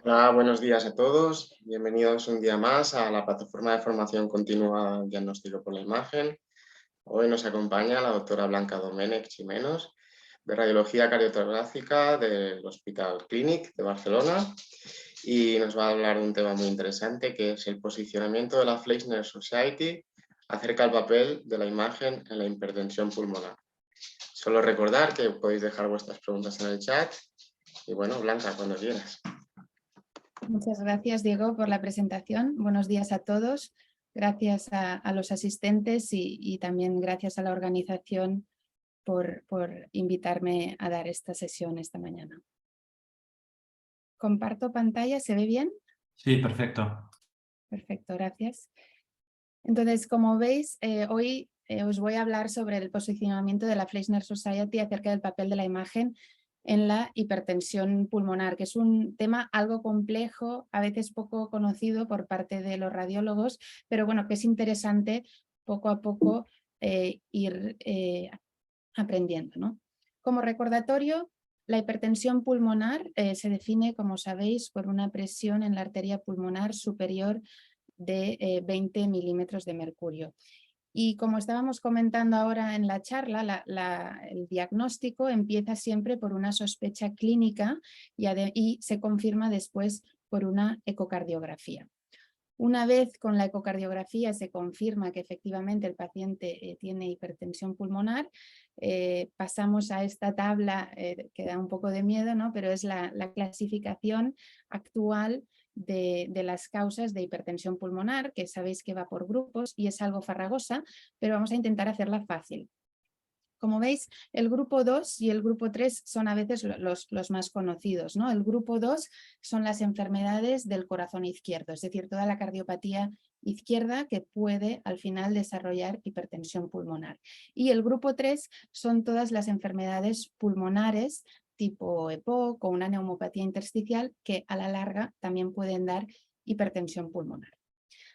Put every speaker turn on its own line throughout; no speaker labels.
Hola, buenos días a todos. Bienvenidos un día más a la plataforma de formación continua Diagnóstico por la Imagen. Hoy nos acompaña la doctora Blanca Domènech Chimenos, de Radiología Cardiotográfica del Hospital Clínic de Barcelona, y nos va a hablar de un tema muy interesante que es el posicionamiento de la Fleischner Society acerca del papel de la imagen en la hipertensión pulmonar. Solo recordar que podéis dejar vuestras preguntas en el chat. Y bueno, Blanca, cuando quieras.
Muchas gracias, Diego, por la presentación. Buenos días a todos. Gracias a los asistentes y también gracias a la organización por invitarme a dar esta sesión esta mañana. ¿Comparto pantalla? ¿Se ve bien?
Sí, perfecto.
Perfecto, gracias. Entonces, como veis, hoy os voy a hablar sobre el posicionamiento de la Fleischner Society acerca del papel de la imagen en la hipertensión pulmonar, que es un tema algo complejo, a veces poco conocido por parte de los radiólogos, pero bueno, que es interesante poco a poco ir aprendiendo, ¿no? Como recordatorio, la hipertensión pulmonar se define, como sabéis, por una presión en la arteria pulmonar superior de 20 milímetros de mercurio. Y como estábamos comentando ahora en la charla, el diagnóstico empieza siempre por una sospecha clínica y se confirma después por una ecocardiografía. Una vez con la ecocardiografía se confirma que efectivamente el paciente tiene hipertensión pulmonar, pasamos a esta tabla que da un poco de miedo, ¿no? Pero es la clasificación actual de las causas de hipertensión pulmonar, que sabéis que va por grupos y es algo farragosa, pero vamos a intentar hacerla fácil. Como veis, el grupo 2 y el grupo 3 son a veces los más conocidos, ¿no? El grupo 2 son las enfermedades del corazón izquierdo, es decir, toda la cardiopatía izquierda que puede al final desarrollar hipertensión pulmonar. Y el grupo 3 son todas las enfermedades pulmonares tipo EPOC o una neumopatía intersticial que a la larga también pueden dar hipertensión pulmonar.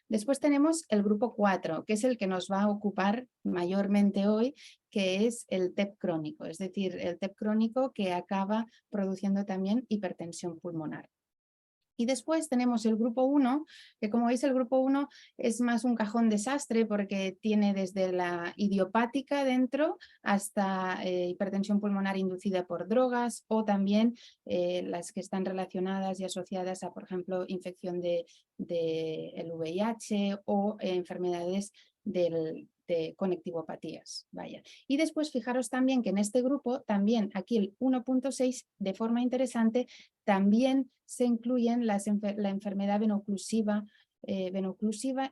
Después tenemos el grupo 4, que es el que nos va a ocupar mayormente hoy, que es el TEP crónico, es decir, el TEP crónico que acaba produciendo también hipertensión pulmonar. Y después tenemos el grupo 1, que como veis el grupo 1 es más un cajón desastre porque tiene desde la idiopática dentro hasta hipertensión pulmonar inducida por drogas o también las que están relacionadas y asociadas a, por ejemplo, infección del VIH o enfermedades de conectivopatías. Vaya. Y después fijaros también que en este grupo, también aquí el 1.6, de forma interesante, también se incluyen la enfermedad venoclusiva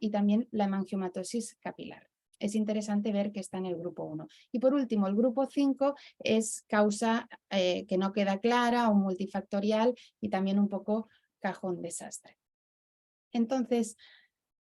y también la hemangiomatosis capilar. Es interesante ver que está en el grupo 1. Y por último, el grupo 5 es causa que no queda clara o multifactorial y también un poco cajón desastre. Entonces,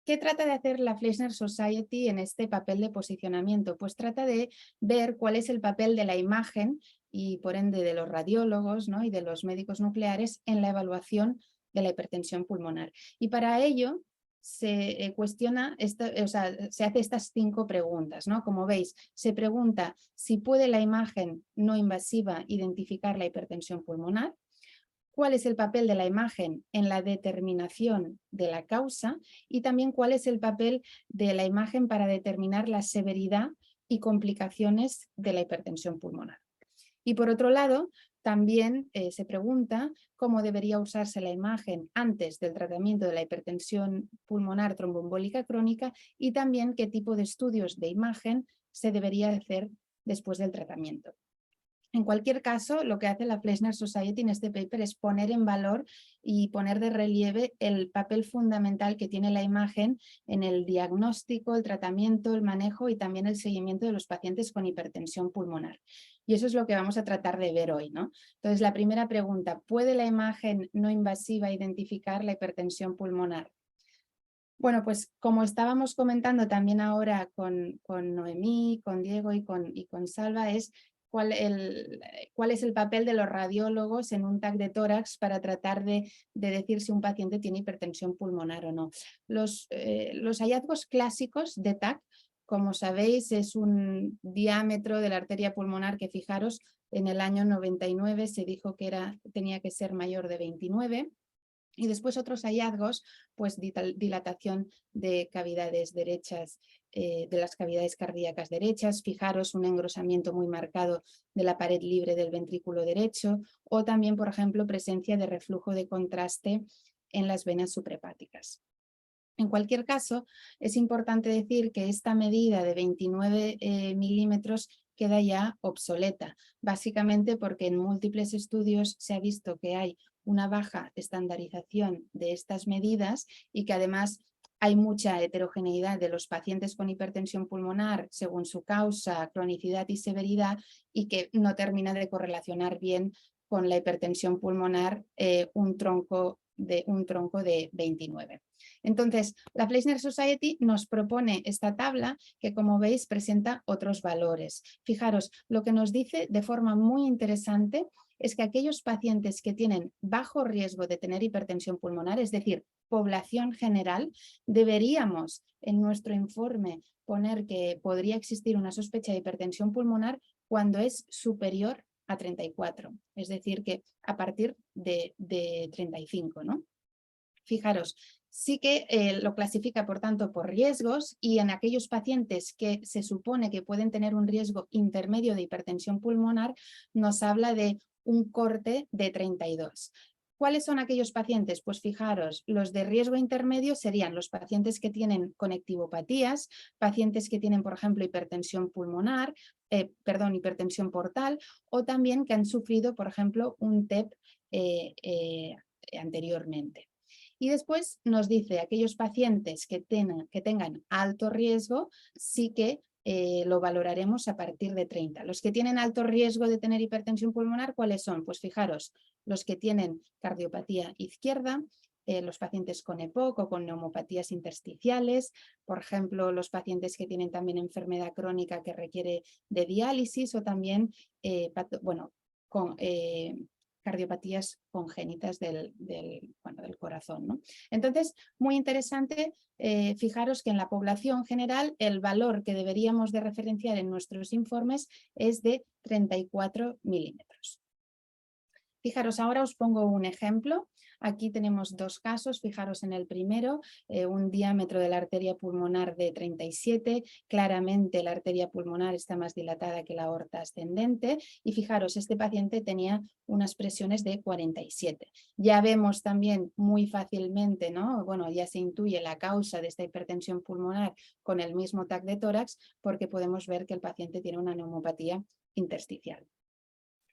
¿qué trata de hacer la Fleischner Society en este papel de posicionamiento? Pues trata de ver cuál es el papel de la imagen y por ende de los radiólogos, ¿no? Y de los médicos nucleares en la evaluación de la hipertensión pulmonar. Y para ello se cuestiona, se hace estas 5 preguntas, ¿no? Como veis, se pregunta si puede la imagen no invasiva identificar la hipertensión pulmonar. ¿Cuál es el papel de la imagen en la determinación de la causa? Y también cuál es el papel de la imagen para determinar la severidad y complicaciones de la hipertensión pulmonar. Y por otro lado, también se pregunta cómo debería usarse la imagen antes del tratamiento de la hipertensión pulmonar tromboembólica crónica y también qué tipo de estudios de imagen se debería hacer después del tratamiento. En cualquier caso, lo que hace la Fleischner Society en este paper es poner en valor y poner de relieve el papel fundamental que tiene la imagen en el diagnóstico, el tratamiento, el manejo y también el seguimiento de los pacientes con hipertensión pulmonar. Y eso es lo que vamos a tratar de ver hoy, ¿no? Entonces, la primera pregunta, ¿puede la imagen no invasiva identificar la hipertensión pulmonar? Bueno, pues como estábamos comentando también ahora con Noemí, con Diego y con Salva, es cuál es el papel de los radiólogos en un TAC de tórax para tratar de decir si un paciente tiene hipertensión pulmonar o no. Los hallazgos clásicos de TAC, como sabéis, es un diámetro de la arteria pulmonar que, fijaros, en el año 99 se dijo que tenía que ser mayor de 29. Y después otros hallazgos, pues dilatación de cavidades derechas, de las cavidades cardíacas derechas. Fijaros, un engrosamiento muy marcado de la pared libre del ventrículo derecho, o también, por ejemplo, presencia de reflujo de contraste en las venas suprahepáticas. En cualquier caso, es importante decir que esta medida de 29 milímetros queda ya obsoleta, básicamente porque en múltiples estudios se ha visto que hay una baja estandarización de estas medidas y que además hay mucha heterogeneidad de los pacientes con hipertensión pulmonar según su causa, cronicidad y severidad, y que no termina de correlacionar bien con la hipertensión pulmonar un tronco de 29. Entonces, la Fleischner Society nos propone esta tabla que, como veis, presenta otros valores. Fijaros, lo que nos dice de forma muy interesante es que aquellos pacientes que tienen bajo riesgo de tener hipertensión pulmonar, es decir, población general, deberíamos en nuestro informe poner que podría existir una sospecha de hipertensión pulmonar cuando es superior a 34, es decir, que a partir de 35, ¿no? Fijaros, sí que lo clasifica, por tanto, por riesgos, y en aquellos pacientes que se supone que pueden tener un riesgo intermedio de hipertensión pulmonar, nos habla de un corte de 32. ¿Cuáles son aquellos pacientes? Pues fijaros, los de riesgo intermedio serían los pacientes que tienen conectivopatías, pacientes que tienen, por ejemplo, hipertensión pulmonar, hipertensión portal, o también que han sufrido, por ejemplo, un TEP anteriormente. Y después nos dice aquellos pacientes que tengan alto riesgo, sí que lo valoraremos a partir de 30. Los que tienen alto riesgo de tener hipertensión pulmonar, ¿cuáles son? Pues fijaros, los que tienen cardiopatía izquierda, los pacientes con EPOC o con neumopatías intersticiales, por ejemplo, los pacientes que tienen también enfermedad crónica que requiere de diálisis, o también con cardiopatías congénitas del corazón, ¿no? Entonces, muy interesante, fijaros que en la población general el valor que deberíamos de referenciar en nuestros informes es de 34 milímetros. Fijaros, ahora os pongo un ejemplo. Aquí tenemos dos casos. Fijaros en el primero, un diámetro de la arteria pulmonar de 37. Claramente la arteria pulmonar está más dilatada que la aorta ascendente. Y fijaros, este paciente tenía unas presiones de 47. Ya vemos también muy fácilmente, ¿no? Bueno, ya se intuye la causa de esta hipertensión pulmonar con el mismo TAC de tórax, porque podemos ver que el paciente tiene una neumopatía intersticial.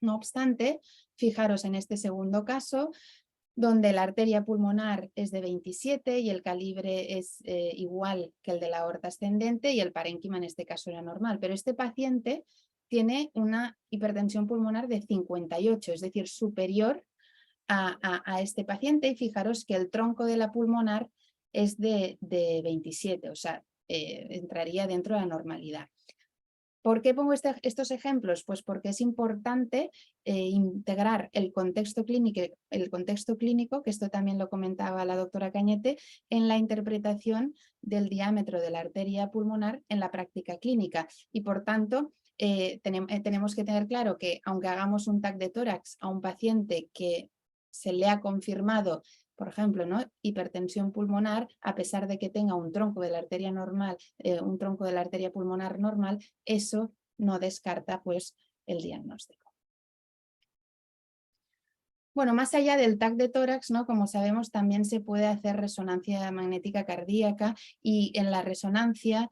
No obstante, fijaros en este segundo caso, donde la arteria pulmonar es de 27 y el calibre es igual que el de la aorta ascendente, y el parénquima en este caso era normal, pero este paciente tiene una hipertensión pulmonar de 58, es decir, superior a este paciente, y fijaros que el tronco de la pulmonar es de 27, o sea, entraría dentro de la normalidad. ¿Por qué pongo estos ejemplos? Pues porque es importante integrar el contexto clínico, que esto también lo comentaba la doctora Cañete, en la interpretación del diámetro de la arteria pulmonar en la práctica clínica. Y por tanto, tenemos que tener claro que aunque hagamos un TAC de tórax a un paciente que se le ha confirmado, por ejemplo, ¿no?, hipertensión pulmonar, a pesar de que tenga un tronco de la arteria normal, un tronco de la arteria pulmonar normal, eso no descarta pues el diagnóstico. Bueno, más allá del TAC de tórax, ¿no?, como sabemos, también se puede hacer resonancia magnética cardíaca, y en la resonancia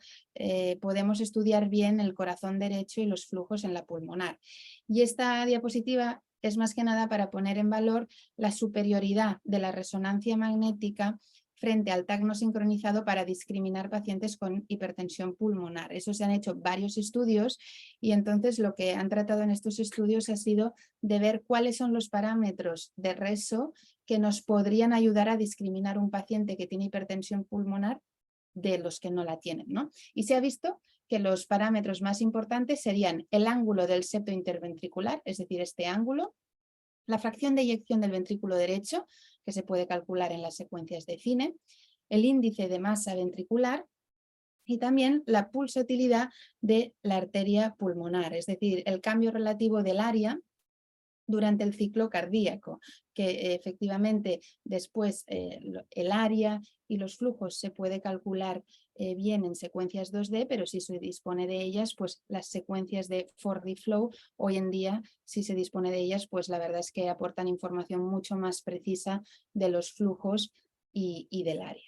podemos estudiar bien el corazón derecho y los flujos en la pulmonar. Y esta diapositiva es más que nada para poner en valor la superioridad de la resonancia magnética frente al TAC no sincronizado para discriminar pacientes con hipertensión pulmonar. Eso se han hecho varios estudios, y entonces lo que han tratado en estos estudios ha sido de ver cuáles son los parámetros de reso que nos podrían ayudar a discriminar un paciente que tiene hipertensión pulmonar de los que no la tienen, ¿no? Y se ha visto que los parámetros más importantes serían el ángulo del septo interventricular, es decir, este ángulo, la fracción de eyección del ventrículo derecho, que se puede calcular en las secuencias de Fine, el índice de masa ventricular, y también la pulsatilidad de la arteria pulmonar, es decir, el cambio relativo del área durante el ciclo cardíaco, que efectivamente después el área y los flujos se puede calcular bien en secuencias 2D, pero si se dispone de ellas, pues las secuencias de 4D Flow, hoy en día, si se dispone de ellas, pues la verdad es que aportan información mucho más precisa de los flujos y del área.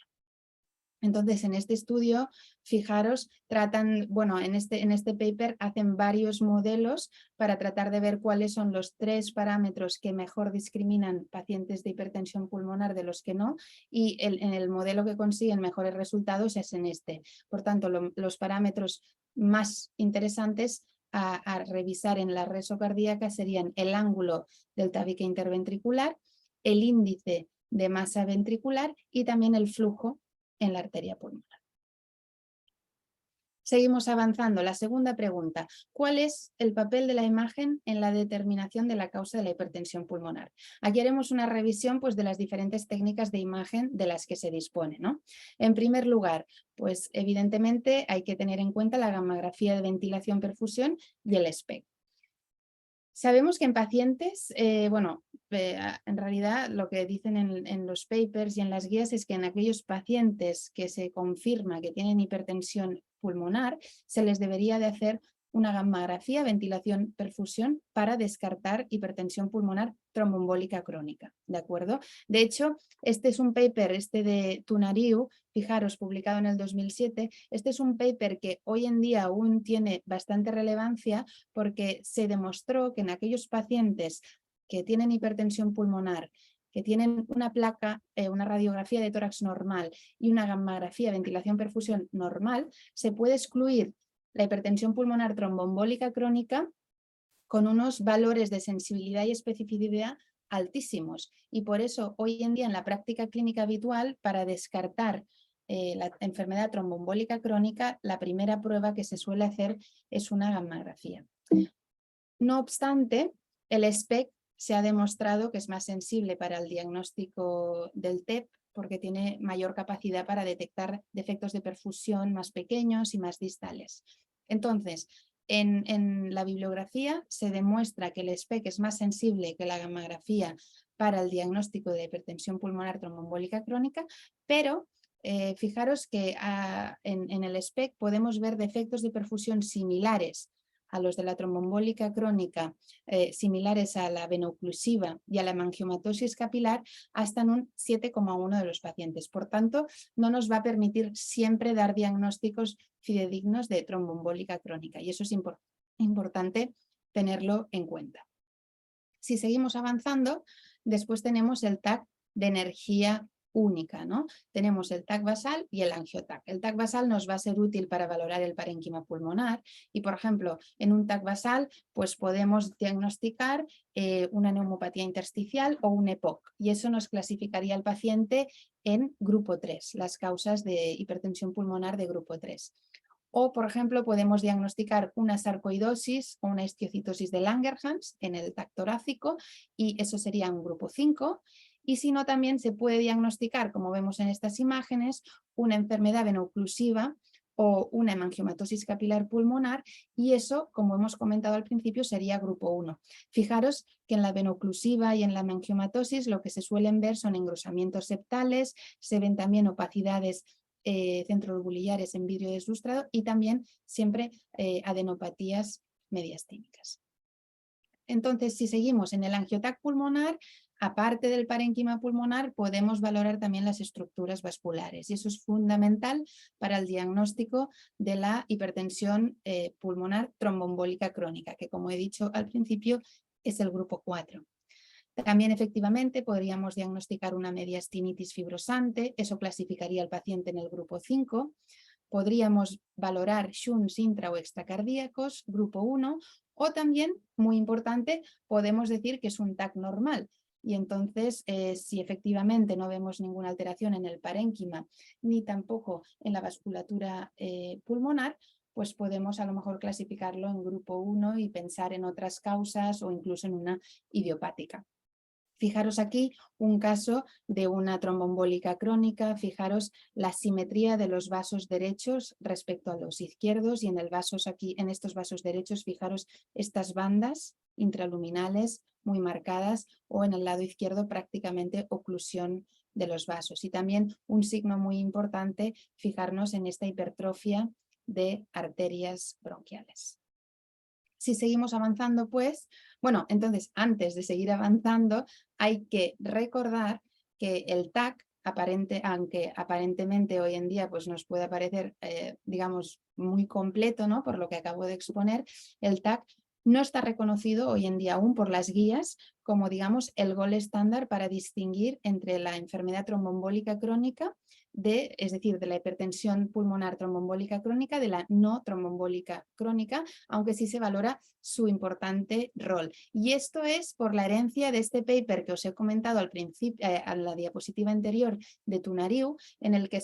Entonces, en este estudio, fijaros, tratan, bueno, en este paper hacen varios modelos para tratar de ver cuáles son los 3 parámetros que mejor discriminan pacientes de hipertensión pulmonar de los que no, y en el modelo que consiguen mejores resultados es en este. Por tanto, los parámetros más interesantes a revisar en la reso cardíaca serían el ángulo del tabique interventricular, el índice de masa ventricular y también el flujo en la arteria pulmonar. Seguimos avanzando. La segunda pregunta, ¿cuál es el papel de la imagen en la determinación de la causa de la hipertensión pulmonar? Aquí haremos una revisión, pues, de las diferentes técnicas de imagen de las que se dispone, ¿no? En primer lugar, pues evidentemente hay que tener en cuenta la gammagrafía de ventilación-perfusión y el SPECT. Sabemos que en pacientes, en realidad lo que dicen en los papers y en las guías es que en aquellos pacientes que se confirma que tienen hipertensión pulmonar, se les debería de hacer una gammografía, ventilación, perfusión para descartar hipertensión pulmonar tromboembólica crónica, ¿de acuerdo? De hecho, este es un paper, de Tunariu, fijaros, publicado en el 2007, este es un paper que hoy en día aún tiene bastante relevancia porque se demostró que en aquellos pacientes que tienen hipertensión pulmonar, que tienen una placa, una radiografía de tórax normal y una gammografía, ventilación-perfusión normal, se puede excluir la hipertensión pulmonar tromboembólica crónica con unos valores de sensibilidad y especificidad altísimos. Y por eso hoy en día en la práctica clínica habitual, para descartar la enfermedad tromboembólica crónica, la primera prueba que se suele hacer es una gammografía. No obstante, el SPECT se ha demostrado que es más sensible para el diagnóstico del TEP porque tiene mayor capacidad para detectar defectos de perfusión más pequeños y más distales. Entonces, en la bibliografía se demuestra que el SPECT es más sensible que la gammografía para el diagnóstico de hipertensión pulmonar tromboembólica crónica, pero fijaros que en el SPECT podemos ver defectos de perfusión similares a los de la tromboembólica crónica, similares a la veno-oclusiva y a la hemangiomatosis capilar, hasta en un 7,1 de los pacientes. Por tanto, no nos va a permitir siempre dar diagnósticos fidedignos de tromboembólica crónica, y eso es importante tenerlo en cuenta. Si seguimos avanzando, después tenemos el TAC de energía única, ¿no? Tenemos el TAC basal y el angioTAC. El TAC basal nos va a ser útil para valorar el parénquima pulmonar y, por ejemplo, en un TAC basal pues podemos diagnosticar una neumopatía intersticial o un EPOC, y eso nos clasificaría al paciente en grupo 3, las causas de hipertensión pulmonar de grupo 3. O, por ejemplo, podemos diagnosticar una sarcoidosis o una histiocytosis de Langerhans en el TAC torácico, y eso sería un grupo 5. Y si no, también se puede diagnosticar, como vemos en estas imágenes, una enfermedad veno-oclusiva o una hemangiomatosis capilar pulmonar, y eso, como hemos comentado al principio, sería grupo 1. Fijaros que en la veno-oclusiva y en la hemangiomatosis lo que se suelen ver son engrosamientos septales, se ven también opacidades centroorbillares en vidrio deslustrado y también siempre adenopatías mediastínicas. Entonces, si seguimos en el angioTAC pulmonar, aparte del parénquima pulmonar, podemos valorar también las estructuras vasculares, y eso es fundamental para el diagnóstico de la hipertensión pulmonar tromboembólica crónica, que, como he dicho al principio, es el grupo 4. También efectivamente podríamos diagnosticar una mediastinitis fibrosante, eso clasificaría al paciente en el grupo 5. Podríamos valorar shunts intra o extracardíacos, grupo 1, o también, muy importante, podemos decir que es un TAC normal. Y entonces, si efectivamente no vemos ninguna alteración en el parénquima ni tampoco en la vasculatura pulmonar, pues podemos a lo mejor clasificarlo en grupo 1 y pensar en otras causas o incluso en una idiopática. Fijaros aquí un caso de una tromboembólica crónica, fijaros la simetría de los vasos derechos respecto a los izquierdos y en en estos vasos derechos, fijaros estas bandas intraluminales muy marcadas o en el lado izquierdo prácticamente oclusión de los vasos. Y también un signo muy importante, fijarnos en esta hipertrofia de arterias bronquiales. Si seguimos avanzando, pues, bueno, entonces antes de seguir avanzando hay que recordar que el TAC, aunque aparentemente hoy en día pues, nos puede parecer, digamos, muy completo, ¿no? Por lo que acabo de exponer, el TAC no está reconocido hoy en día aún por las guías como, digamos, el gol estándar para distinguir entre la enfermedad tromboembólica crónica es decir, de la hipertensión pulmonar tromboembólica crónica, de la no tromboembólica crónica, aunque sí se valora su importante rol. Y esto es por la herencia de este paper que os he comentado al principio, a la diapositiva anterior de Tunariu, en el que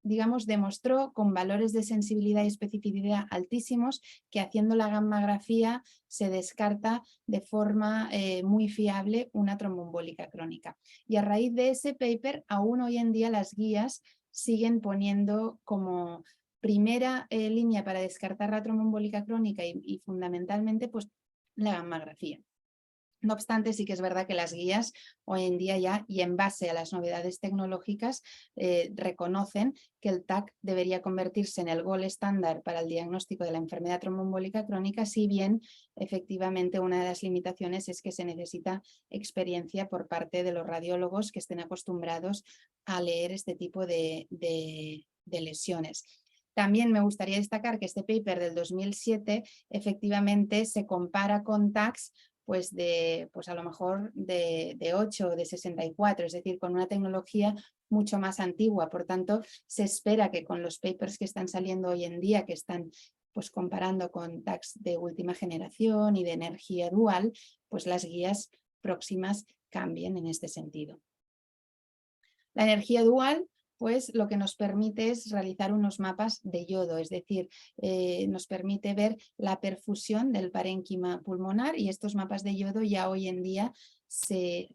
digamos, demostró con valores de sensibilidad y especificidad altísimos que haciendo la gammagrafía se descarta de forma muy fiable una tromboembólica crónica. Y a raíz de ese paper, aún hoy en día las guías siguen poniendo como primera línea para descartar la tromboembólica crónica y fundamentalmente pues, la gammagrafía. No obstante, sí que es verdad que las guías hoy en día ya, y en base a las novedades tecnológicas, reconocen que el TAC debería convertirse en el gol estándar para el diagnóstico de la enfermedad tromboembólica crónica, si bien efectivamente una de las limitaciones es que se necesita experiencia por parte de los radiólogos que estén acostumbrados a leer este tipo de lesiones. También me gustaría destacar que este paper del 2007 efectivamente se compara con TACs pues a lo mejor de 8 o de 64, es decir, con una tecnología mucho más antigua. Por tanto, se espera que con los papers que están saliendo hoy en día, que están pues comparando con TACs de última generación y de energía dual, pues las guías próximas cambien en este sentido. La energía dual pues lo que nos permite es realizar unos mapas de yodo, es decir, nos permite ver la perfusión del parénquima pulmonar y estos mapas de yodo ya hoy en día se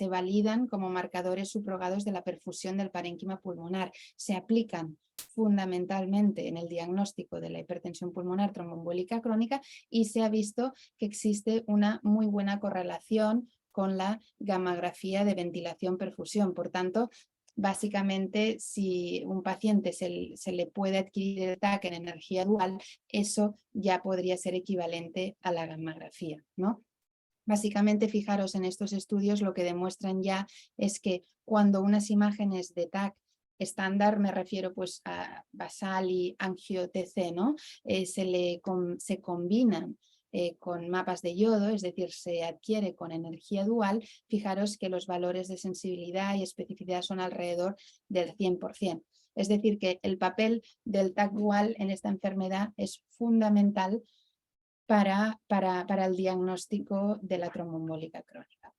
validan como marcadores subrogados de la perfusión del parénquima pulmonar. Se aplican fundamentalmente en el diagnóstico de la hipertensión pulmonar tromboembólica crónica y se ha visto que existe una muy buena correlación con la gammagrafía de ventilación-perfusión. Por tanto, básicamente, si un paciente se le puede adquirir el TAC en energía dual, eso ya podría ser equivalente a la gammagrafía, ¿no? Básicamente, fijaros en estos estudios, lo que demuestran ya es que cuando unas imágenes de TAC estándar, me refiero pues a basal y angio-TC, ¿no? Se combinan con mapas de yodo, es decir, se adquiere con energía dual, fijaros que los valores de sensibilidad y especificidad son alrededor del 100%. Es decir, que el papel del TAC dual en esta enfermedad es fundamental para el diagnóstico de la tromboembólica crónica.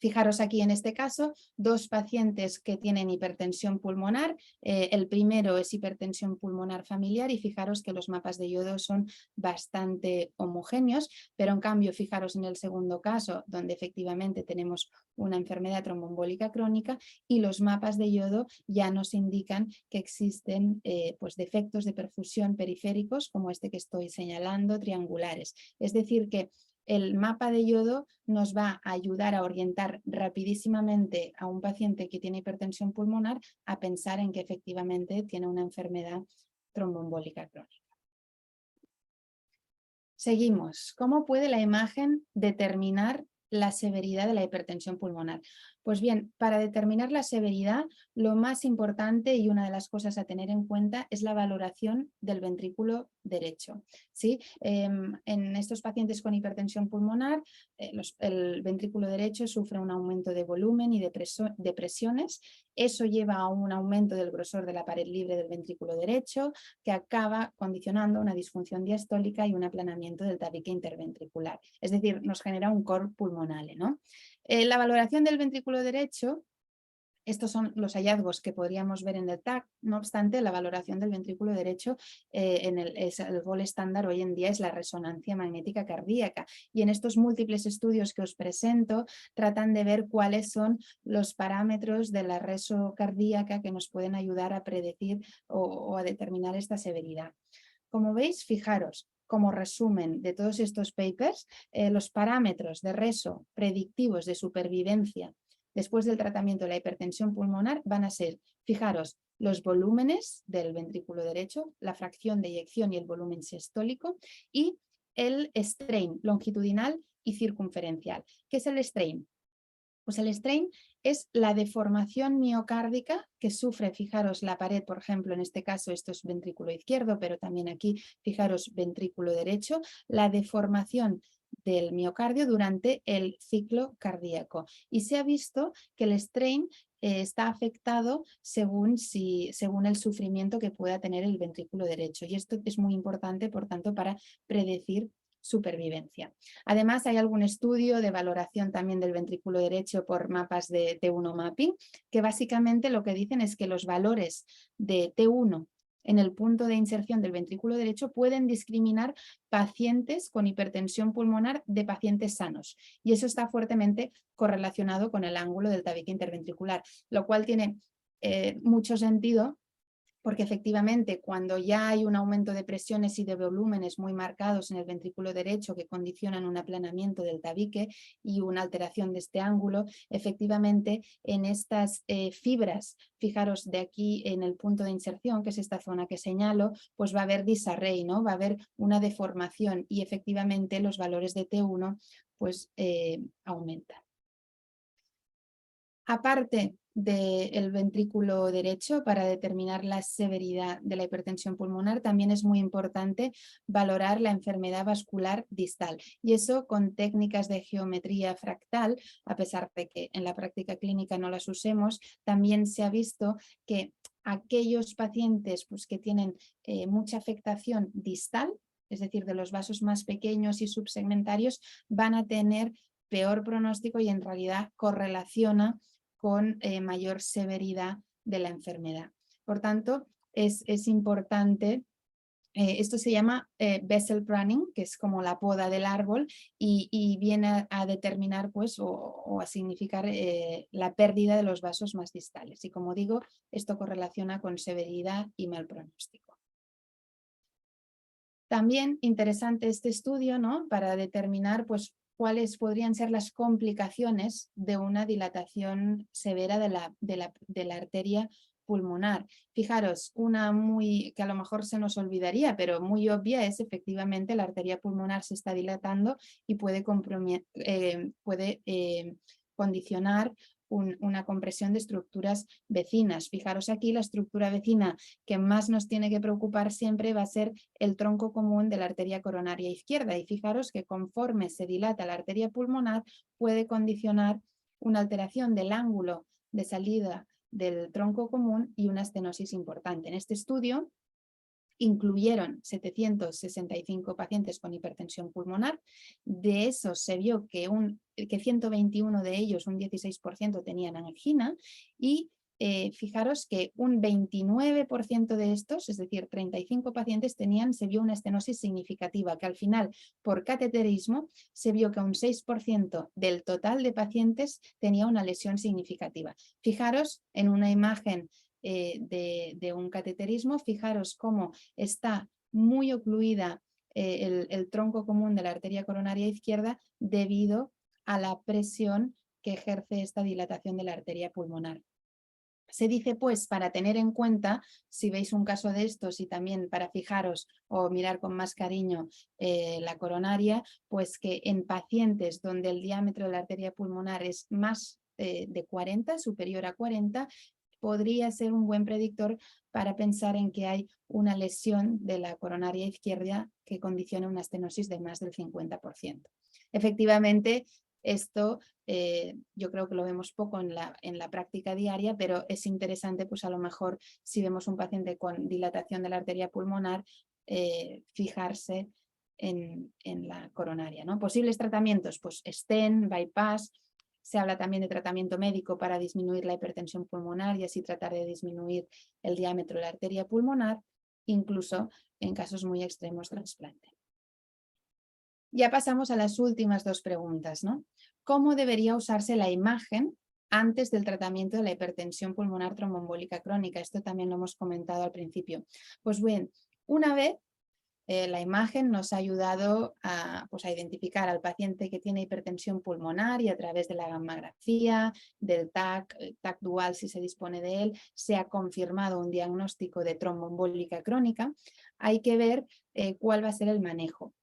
Fijaros aquí en este caso, dos pacientes que tienen hipertensión pulmonar. El primero es hipertensión pulmonar familiar y fijaros que los mapas de yodo son bastante homogéneos, pero en cambio fijaros en el segundo caso, donde efectivamente tenemos una enfermedad tromboembólica crónica y los mapas de yodo ya nos indican que existen pues defectos de perfusión periféricos, como este que estoy señalando, triangulares. Es decir que el mapa de yodo nos va a ayudar a orientar rapidísimamente a un paciente que tiene hipertensión pulmonar a pensar en que efectivamente tiene una enfermedad tromboembólica crónica. Seguimos. ¿Cómo puede la imagen determinar la severidad de la hipertensión pulmonar? Pues bien, para determinar la severidad, lo más importante y una de las cosas a tener en cuenta es la valoración del ventrículo derecho. ¿Sí? En estos pacientes con hipertensión pulmonar, el ventrículo derecho sufre un aumento de volumen y de presiones. Eso lleva a un aumento del grosor de la pared libre del ventrículo derecho, que acaba condicionando una disfunción diastólica y un aplanamiento del tabique interventricular. Es decir, nos genera un cor pulmonale, ¿no? La valoración del ventrículo derecho Estos son los hallazgos que podríamos ver en el TAC. No obstante, la valoración del ventrículo derecho el gol estándar hoy en día es la resonancia magnética cardíaca. Y en estos múltiples estudios que os presento tratan de ver cuáles son los parámetros de la reso cardíaca que nos pueden ayudar a predecir o a determinar esta severidad. Como veis, fijaros, como resumen de todos estos papers, los parámetros de reso predictivos de supervivencia después del tratamiento de la hipertensión pulmonar van a ser, fijaros, los volúmenes del ventrículo derecho, la fracción de eyección y el volumen sistólico y el strain longitudinal y circunferencial. ¿Qué es el strain? Pues el strain es la deformación miocárdica que sufre, fijaros, la pared, por ejemplo, en este caso esto es ventrículo izquierdo, pero también aquí, fijaros, ventrículo derecho, la deformación del miocardio durante el ciclo cardíaco. Y se ha visto que el strain está afectado según el sufrimiento que pueda tener el ventrículo derecho. Y esto es muy importante, por tanto, para predecir supervivencia. Además, hay algún estudio de valoración también del ventrículo derecho por mapas de T1 mapping, que básicamente lo que dicen es que los valores de T1 en el punto de inserción del ventrículo derecho pueden discriminar pacientes con hipertensión pulmonar de pacientes sanos. Y eso está fuertemente correlacionado con el ángulo del tabique interventricular, lo cual tiene mucho sentido, porque efectivamente cuando ya hay un aumento de presiones y de volúmenes muy marcados en el ventrículo derecho que condicionan un aplanamiento del tabique y una alteración de este ángulo, efectivamente en estas fibras, fijaros de aquí en el punto de inserción, que es esta zona que señalo, pues va a haber disarray, ¿no? Va a haber una deformación y efectivamente los valores de T1 pues aumentan. Aparte del ventrículo derecho, para determinar la severidad de la hipertensión pulmonar, también es muy importante valorar la enfermedad vascular distal. Y eso con técnicas de geometría fractal, a pesar de que en la práctica clínica no las usemos, también se ha visto que aquellos pacientes pues, que tienen mucha afectación distal, es decir, de los vasos más pequeños y subsegmentarios, van a tener peor pronóstico y en realidad correlaciona con mayor severidad de la enfermedad. Por tanto, es importante, esto se llama vessel pruning, que es como la poda del árbol y viene a determinar pues, o a significar la pérdida de los vasos más distales. Y como digo, esto correlaciona con severidad y mal pronóstico. También interesante este estudio, ¿no? Para determinar pues, cuáles podrían ser las complicaciones de una dilatación severa de la arteria pulmonar. Fijaros, una que a lo mejor se nos olvidaría, pero muy obvia es efectivamente la arteria pulmonar se está dilatando y puede condicionar una compresión de estructuras vecinas. Fijaros aquí, la estructura vecina que más nos tiene que preocupar siempre va a ser el tronco común de la arteria coronaria izquierda. Y fijaros que conforme se dilata la arteria pulmonar puede condicionar una alteración del ángulo de salida del tronco común y una estenosis importante. En este estudio incluyeron 765 pacientes con hipertensión pulmonar. De esos se vio que 121 de ellos, un 16%, tenían angina y fijaros que un 29% de estos, es decir, 35 pacientes, se vio una estenosis significativa, que al final, por cateterismo, se vio que un 6% del total de pacientes tenía una lesión significativa. Fijaros en una imagen de un cateterismo, fijaros cómo está muy ocluida el tronco común de la arteria coronaria izquierda debido a la presión que ejerce esta dilatación de la arteria pulmonar. Se dice pues para tener en cuenta, si veis un caso de estos y también para fijaros o mirar con más cariño la coronaria, pues que en pacientes donde el diámetro de la arteria pulmonar es más de 40, superior a 40, podría ser un buen predictor para pensar en que hay una lesión de la coronaria izquierda que condiciona una estenosis de más del 50%. Efectivamente, esto yo creo que lo vemos poco en la práctica diaria, pero es interesante, pues a lo mejor si vemos un paciente con dilatación de la arteria pulmonar, fijarse en la coronaria, ¿no? Posibles tratamientos, pues stent, bypass, Se habla también de tratamiento médico para disminuir la hipertensión pulmonar y así tratar de disminuir el diámetro de la arteria pulmonar, incluso en casos muy extremos trasplante. Ya pasamos a las últimas dos preguntas, ¿no? ¿Cómo debería usarse la imagen antes del tratamiento de la hipertensión pulmonar tromboembólica crónica? Esto también lo hemos comentado al principio. Pues bien, una vez la imagen nos ha ayudado a identificar al paciente que tiene hipertensión pulmonar y a través de la gammagrafía, del TAC dual si se dispone de él, se ha confirmado un diagnóstico de tromboembólica crónica. Hay que ver cuál va a ser el manejo.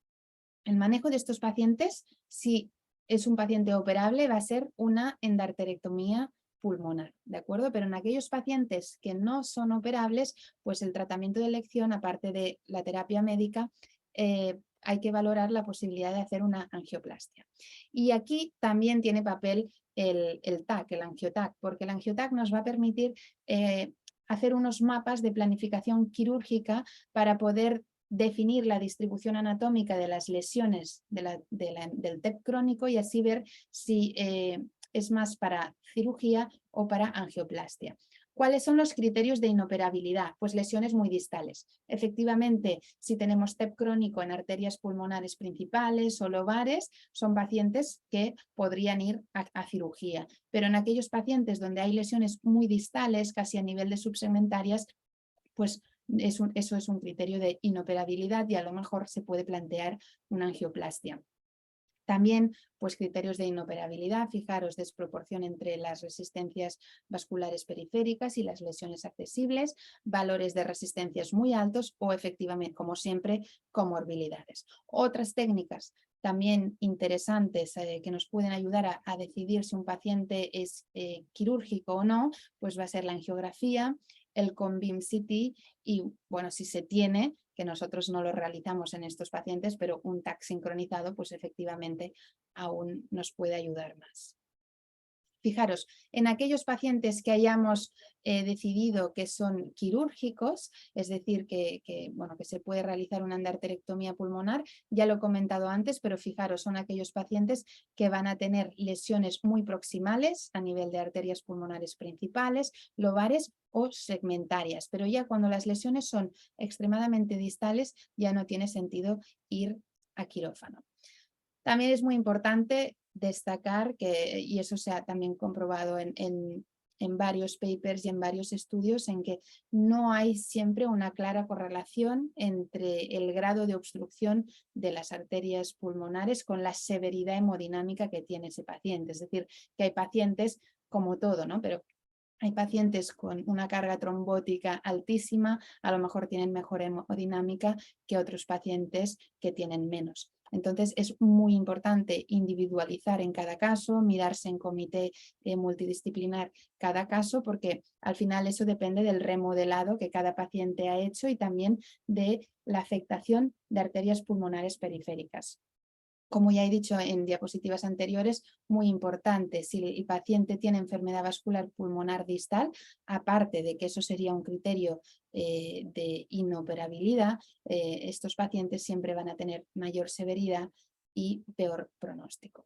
El manejo de estos pacientes, si es un paciente operable, va a ser una endarterectomía pulmonar, ¿de acuerdo? Pero en aquellos pacientes que no son operables, pues el tratamiento de elección, aparte de la terapia médica, hay que valorar la posibilidad de hacer una angioplastia. Y aquí también tiene papel el TAC, el angioTAC, porque el angioTAC nos va a permitir hacer unos mapas de planificación quirúrgica para poder definir la distribución anatómica de las lesiones del TEP crónico y así ver si es más para cirugía o para angioplastia. ¿Cuáles son los criterios de inoperabilidad? Pues lesiones muy distales. Efectivamente, si tenemos TEP crónico en arterias pulmonares principales o lobares, son pacientes que podrían ir a cirugía. Pero en aquellos pacientes donde hay lesiones muy distales, casi a nivel de subsegmentarias, pues eso es un criterio de inoperabilidad y a lo mejor se puede plantear una angioplastia. También, pues criterios de inoperabilidad, fijaros, desproporción entre las resistencias vasculares periféricas y las lesiones accesibles, valores de resistencias muy altos o efectivamente, como siempre, comorbilidades. Otras técnicas también interesantes que nos pueden ayudar a decidir si un paciente es quirúrgico o no, pues va a ser la angiografía, el CONBIM CT y, bueno, si se tiene, que nosotros no lo realizamos en estos pacientes, pero un TAC sincronizado, pues efectivamente aún nos puede ayudar más. Fijaros, en aquellos pacientes que hayamos decidido que son quirúrgicos, es decir, que se puede realizar una endarterectomía pulmonar, ya lo he comentado antes, pero fijaros, son aquellos pacientes que van a tener lesiones muy proximales a nivel de arterias pulmonares principales, lobares o segmentarias, pero ya cuando las lesiones son extremadamente distales ya no tiene sentido ir a quirófano. También es muy importante destacar que, y eso se ha también comprobado en varios papers y en varios estudios, en que no hay siempre una clara correlación entre el grado de obstrucción de las arterias pulmonares con la severidad hemodinámica que tiene ese paciente. Es decir, que hay pacientes, como todo, ¿no? Pero hay pacientes con una carga trombótica altísima, a lo mejor tienen mejor hemodinámica que otros pacientes que tienen menos. Entonces es muy importante individualizar en cada caso, mirarse en comité multidisciplinar cada caso, porque al final eso depende del remodelado que cada paciente ha hecho y también de la afectación de arterias pulmonares periféricas. Como ya he dicho en diapositivas anteriores, muy importante, si el paciente tiene enfermedad vascular pulmonar distal, aparte de que eso sería un criterio de inoperabilidad, estos pacientes siempre van a tener mayor severidad y peor pronóstico.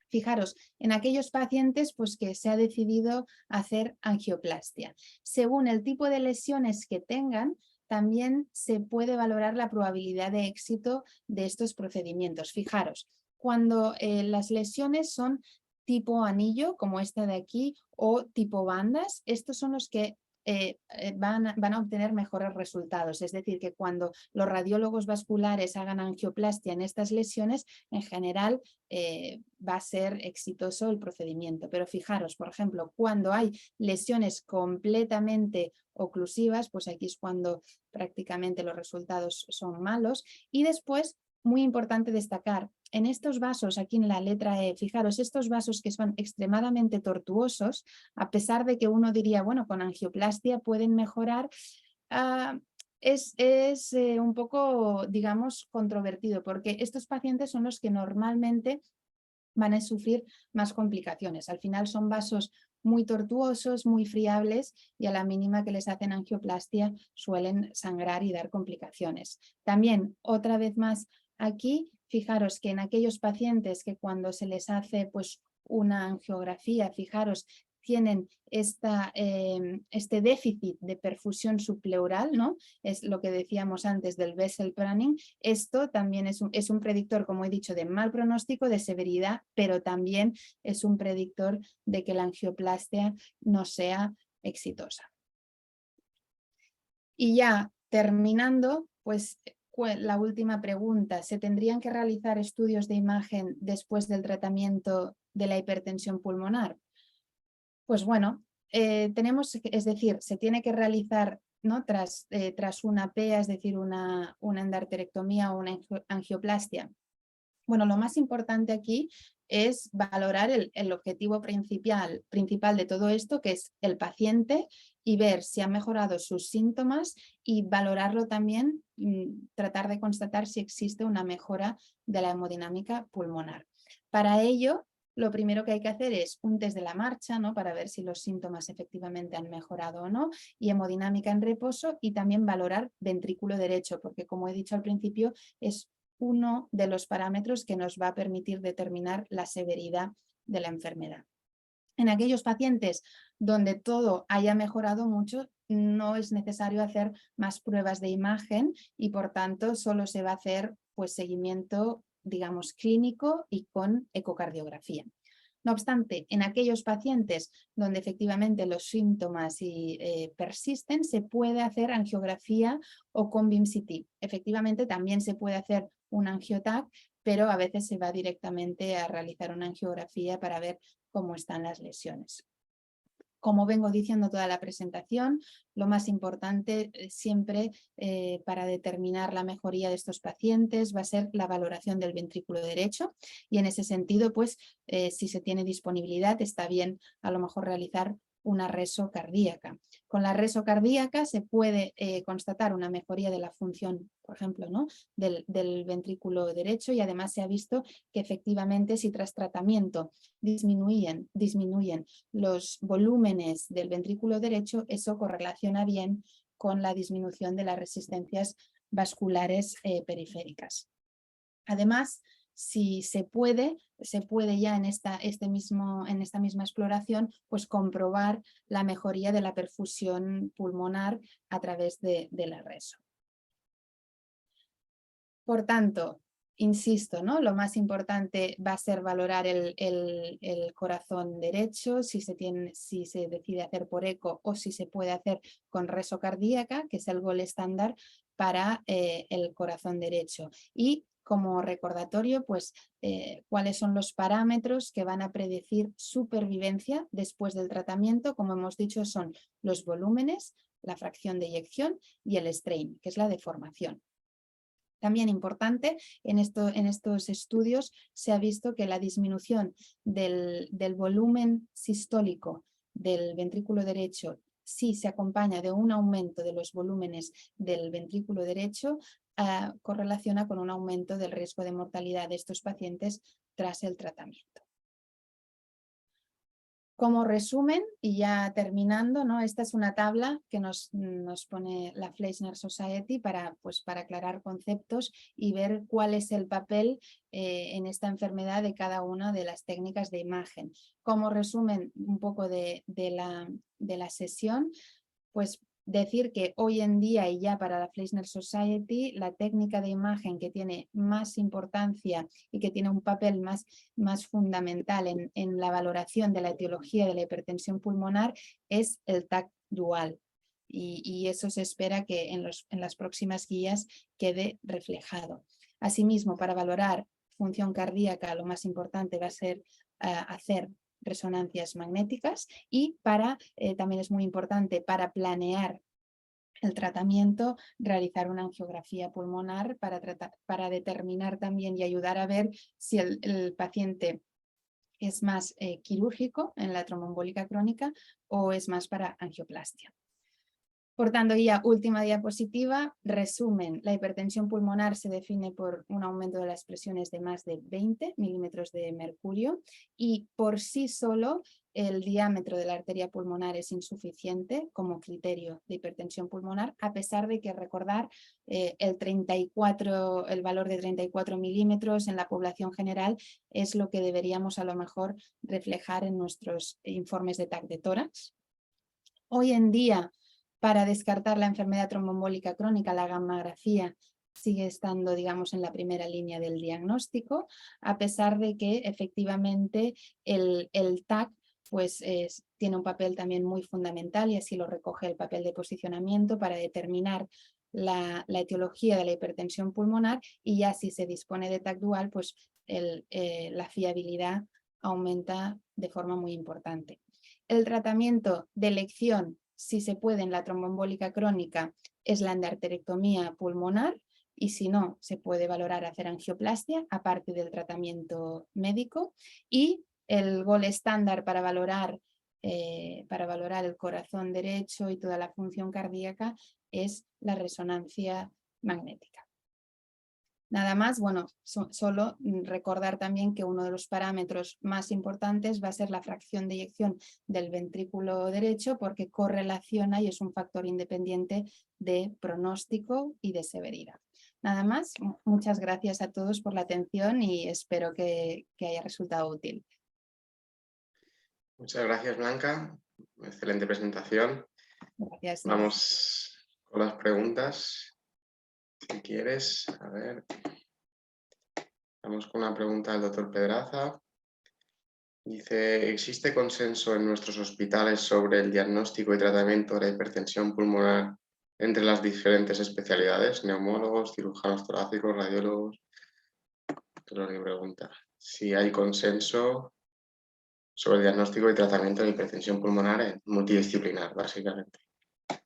Fijaros, en aquellos pacientes pues, que se ha decidido hacer angioplastia. Según el tipo de lesiones que tengan, también se puede valorar la probabilidad de éxito de estos procedimientos. Fijaros, cuando las lesiones son tipo anillo, como esta de aquí, o tipo bandas, estos son los que van a obtener mejores resultados. Es decir, que cuando los radiólogos vasculares hagan angioplastia en estas lesiones, en general va a ser exitoso el procedimiento. Pero fijaros, por ejemplo, cuando hay lesiones completamente oclusivas, pues aquí es cuando prácticamente los resultados son malos. Y después, muy importante destacar, en estos vasos, aquí en la letra E, fijaros, estos vasos que son extremadamente tortuosos, a pesar de que uno diría, bueno, con angioplastia pueden mejorar, es un poco, digamos, controvertido, porque estos pacientes son los que normalmente van a sufrir más complicaciones. Al final son vasos muy tortuosos, muy friables y a la mínima que les hacen angioplastia suelen sangrar y dar complicaciones. También, otra vez más, aquí fijaros que en aquellos pacientes que cuando se les hace pues, una angiografía, fijaros, tienen este déficit de perfusión subpleural, ¿no? Es lo que decíamos antes del vessel planning. Esto también es un predictor, como he dicho, de mal pronóstico, de severidad, pero también es un predictor de que la angioplastia no sea exitosa. Y ya terminando, pues la última pregunta, ¿se tendrían que realizar estudios de imagen después del tratamiento de la hipertensión pulmonar? Pues bueno, es decir, se tiene que realizar, ¿no? tras una PEA, es decir, una endarterectomía o una angioplastia. Bueno, lo más importante aquí es valorar el objetivo principal de todo esto, que es el paciente, y ver si ha mejorado sus síntomas y valorarlo también, tratar de constatar si existe una mejora de la hemodinámica pulmonar. Para ello, lo primero que hay que hacer es un test de la marcha, ¿no? Para ver si los síntomas efectivamente han mejorado o no, y hemodinámica en reposo, y también valorar ventrículo derecho, porque como he dicho al principio, es uno de los parámetros que nos va a permitir determinar la severidad de la enfermedad. En aquellos pacientes donde todo haya mejorado mucho, no es necesario hacer más pruebas de imagen y por tanto solo se va a hacer pues, seguimiento, digamos, clínico y con ecocardiografía. No obstante, en aquellos pacientes donde efectivamente los síntomas persisten, se puede hacer angiografía o con BIM-CT. Efectivamente, también se puede hacer un angiotac, pero a veces se va directamente a realizar una angiografía para ver cómo están las lesiones. Como vengo diciendo toda la presentación, lo más importante siempre para determinar la mejoría de estos pacientes va a ser la valoración del ventrículo derecho, y en ese sentido, pues si se tiene disponibilidad, está bien a lo mejor realizar una reso cardíaca. Con la reso cardíaca se puede constatar una mejoría de la función, por ejemplo, ¿no? del ventrículo derecho, y además se ha visto que efectivamente si tras tratamiento disminuyen los volúmenes del ventrículo derecho, eso correlaciona bien con la disminución de las resistencias vasculares periféricas. Además, si se puede ya en esta misma exploración, pues comprobar la mejoría de la perfusión pulmonar a través de la reso. Por tanto, insisto, ¿no? Lo más importante va a ser valorar el corazón derecho, si se decide hacer por eco o si se puede hacer con reso cardíaca, que es el gol estándar para el corazón derecho. Y como recordatorio, pues cuáles son los parámetros que van a predecir supervivencia después del tratamiento. Como hemos dicho, son los volúmenes, la fracción de eyección y el strain, que es la deformación. También importante, en estos estudios se ha visto que la disminución del volumen sistólico del ventrículo derecho, si se acompaña de un aumento de los volúmenes del ventrículo derecho, correlaciona con un aumento del riesgo de mortalidad de estos pacientes tras el tratamiento. Como resumen, y ya terminando, ¿no? Esta es una tabla que nos pone la Fleischner Society para aclarar conceptos y ver cuál es el papel en esta enfermedad de cada una de las técnicas de imagen. Como resumen un poco de la sesión, pues decir que hoy en día y ya para la Fleischner Society, la técnica de imagen que tiene más importancia y que tiene un papel más fundamental en la valoración de la etiología de la hipertensión pulmonar es el TAC dual. Y eso se espera que en las próximas guías quede reflejado. Asimismo, para valorar función cardíaca, lo más importante va a ser hacer resonancias magnéticas, y también es muy importante para el tratamiento, realizar una angiografía pulmonar para determinar también y ayudar a ver si el paciente es más quirúrgico en la tromboembólica crónica o es más para angioplastia. Por tanto, ya última diapositiva, resumen, la hipertensión pulmonar se define por un aumento de las presiones de más de 20 milímetros de mercurio y por sí solo el diámetro de la arteria pulmonar es insuficiente como criterio de hipertensión pulmonar, a pesar de que recordar el valor de 34 milímetros en la población general es lo que deberíamos a lo mejor reflejar en nuestros informes de TAC de tórax. Hoy en día, para descartar la enfermedad tromboembólica crónica, la gammagrafía sigue estando, digamos, en la primera línea del diagnóstico, a pesar de que efectivamente el TAC pues, tiene un papel también muy fundamental y así lo recoge el papel de posicionamiento para determinar la etiología de la hipertensión pulmonar y ya si se dispone de TAC dual, pues la fiabilidad aumenta de forma muy importante. El tratamiento de elección, si se puede en la tromboembólica crónica, es la endarterectomía pulmonar y si no, se puede valorar hacer angioplastia, aparte del tratamiento médico. Y el gol estándar para valorar el corazón derecho y toda la función cardíaca es la resonancia magnética. Nada más, bueno, solo recordar también que uno de los parámetros más importantes va a ser la fracción de eyección del ventrículo derecho porque correlaciona y es un factor independiente de pronóstico y de severidad. Nada más, muchas gracias a todos por la atención y espero que haya resultado útil.
Muchas gracias, Blanca. Excelente presentación.
Gracias.
Vamos con las preguntas. Si quieres, a ver. Vamos con una pregunta del doctor Pedraza. Dice, ¿existe consenso en nuestros hospitales sobre el diagnóstico y tratamiento de la hipertensión pulmonar entre las diferentes especialidades? Neumólogos, cirujanos torácicos, radiólogos. Esto es lo que pregunta. Si hay consenso sobre el diagnóstico y tratamiento de la hipertensión pulmonar multidisciplinar, básicamente.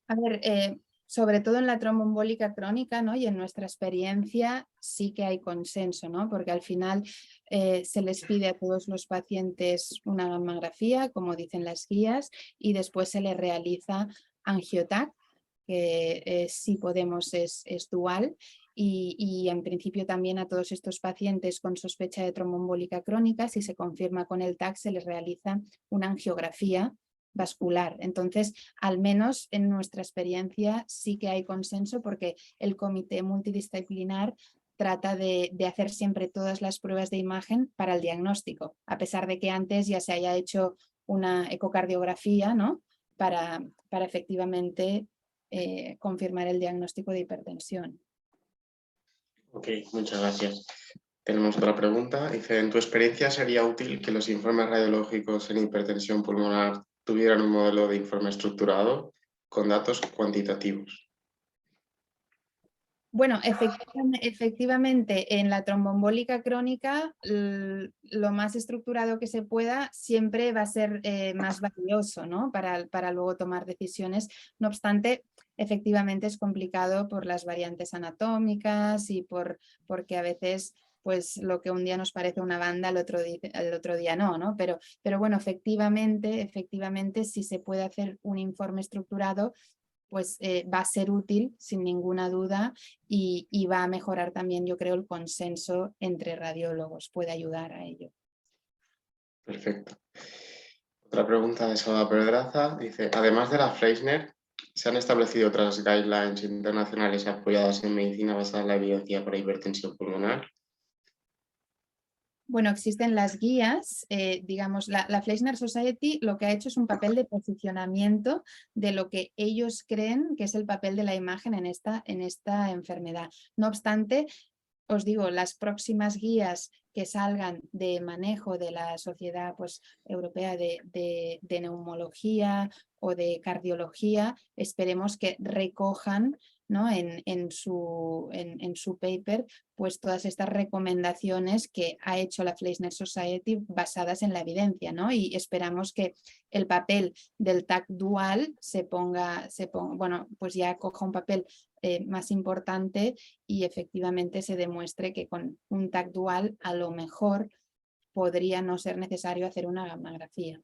A ver, sobre todo en la tromboembólica crónica, ¿no? Y en nuestra experiencia sí que hay consenso, ¿no? Porque al final se les pide a todos los pacientes una gammagrafía, como dicen las guías, y después se les realiza angiotac, que si podemos es dual, y en principio también a todos estos pacientes con sospecha de tromboembólica crónica, si se confirma con el TAC, se les realiza una angiografía vascular. Entonces, al menos en nuestra experiencia sí que hay consenso porque el comité multidisciplinar trata de hacer siempre todas las pruebas de imagen para el diagnóstico, a pesar de que antes ya se haya hecho una ecocardiografía, ¿no? para efectivamente confirmar el diagnóstico de hipertensión.
Ok, muchas gracias. Tenemos otra pregunta. Dice, ¿en tu experiencia sería útil que los informes radiológicos en hipertensión pulmonar tuvieran un modelo de informe estructurado con datos cuantitativos?
Bueno, efectivamente en la tromboembólica crónica lo más estructurado que se pueda siempre va a ser más valioso, ¿no? Para luego tomar decisiones. No obstante, efectivamente es complicado por las variantes anatómicas y porque a veces pues lo que un día nos parece una banda, el otro día no, ¿no? Pero bueno, efectivamente si se puede hacer un informe estructurado, pues va a ser útil sin ninguna duda y va a mejorar también, yo creo, el consenso entre radiólogos, puede ayudar a ello.
Perfecto. Otra pregunta de Salvador Pedraza. Dice, además de la Fleischner, ¿se han establecido otras guidelines internacionales apoyadas en medicina basada en la evidencia para hipertensión pulmonar?
Bueno, existen las guías, digamos, la Fleischner Society lo que ha hecho es un papel de posicionamiento de lo que ellos creen que es el papel de la imagen en esta enfermedad. No obstante, os digo, las próximas guías que salgan de manejo de la Sociedad pues, Europea de Neumología o de Cardiología, esperemos que recojan, ¿no? en su paper pues todas estas recomendaciones que ha hecho la Fleischner Society basadas en la evidencia, ¿no? Y esperamos que el papel del TAC dual se ponga, bueno, pues ya coja un papel más importante y efectivamente se demuestre que con un TAC dual a lo mejor podría no ser necesario hacer una gammagrafía.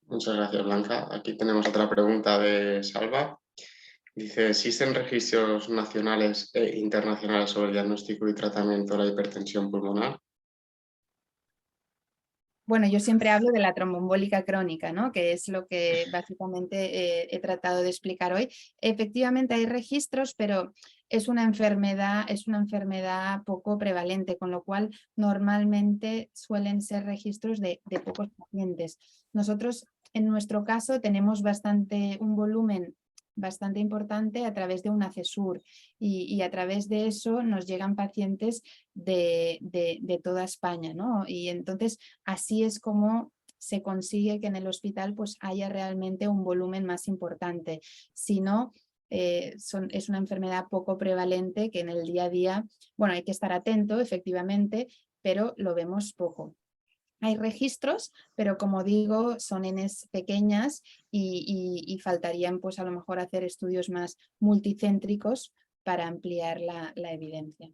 Muchas gracias, Blanca. Aquí tenemos otra pregunta de Salva. Dice, ¿existen registros nacionales e internacionales sobre el diagnóstico y tratamiento de la hipertensión pulmonar?
Bueno, yo siempre hablo de la tromboembólica crónica, ¿no? Que es lo que básicamente he tratado de explicar hoy. Efectivamente hay registros, pero es una enfermedad poco prevalente, con lo cual normalmente suelen ser registros de pocos pacientes. Nosotros, en nuestro caso, tenemos un volumen bastante importante a través de una CESUR y a través de eso nos llegan pacientes de toda España, ¿no? Y entonces así es como se consigue que en el hospital pues haya realmente un volumen más importante. Si no, es una enfermedad poco prevalente que en el día a día, bueno, hay que estar atento efectivamente, pero lo vemos poco. Hay registros, pero como digo, son Ns pequeñas y faltarían pues a lo mejor hacer estudios más multicéntricos para ampliar la evidencia.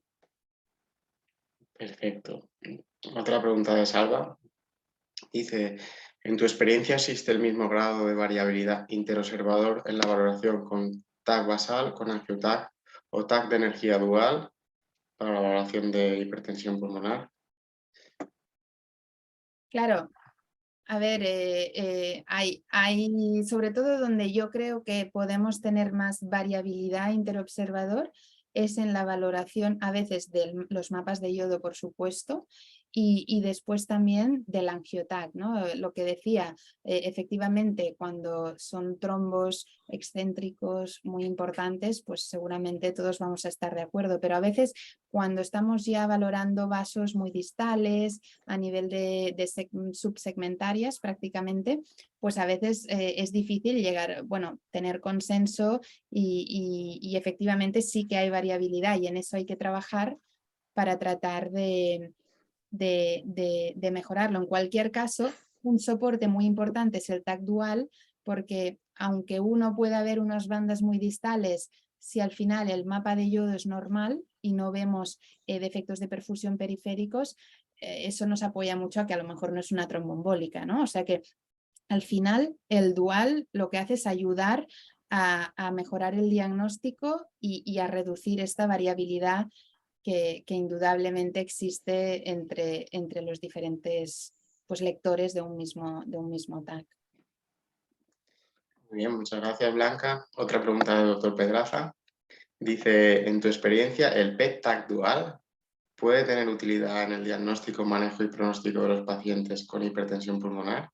Perfecto. Otra pregunta de Salva. Dice, ¿en tu experiencia existe el mismo grado de variabilidad interobservador en la valoración con TAC basal, con angio-TAC o TAC de energía dual para la valoración de hipertensión pulmonar?
Claro, a ver, hay sobre todo donde yo creo que podemos tener más variabilidad interobservador es en la valoración a veces de los mapas de yodo, por supuesto, y después también del angiotac, ¿no? Lo que decía, efectivamente, cuando son trombos excéntricos muy importantes, pues seguramente todos vamos a estar de acuerdo, pero a veces cuando estamos ya valorando vasos muy distales, a nivel de subsegmentarias prácticamente, pues a veces es difícil llegar, bueno, tener consenso y efectivamente sí que hay variabilidad y en eso hay que trabajar para tratar de mejorarlo. En cualquier caso, un soporte muy importante es el TAC dual, porque aunque uno pueda ver unas bandas muy distales, si al final el mapa de yodo es normal y no vemos defectos de perfusión periféricos, eso nos apoya mucho a que a lo mejor no es una tromboembólica, ¿no? O sea que al final el dual lo que hace es ayudar a mejorar el diagnóstico y a reducir esta variabilidad que indudablemente existe entre los diferentes pues, lectores de un mismo tag.
Muy bien, muchas gracias, Blanca. Otra pregunta del doctor Pedraza. Dice, en tu experiencia, ¿el PET-TAC dual puede tener utilidad en el diagnóstico, manejo y pronóstico de los pacientes con hipertensión pulmonar?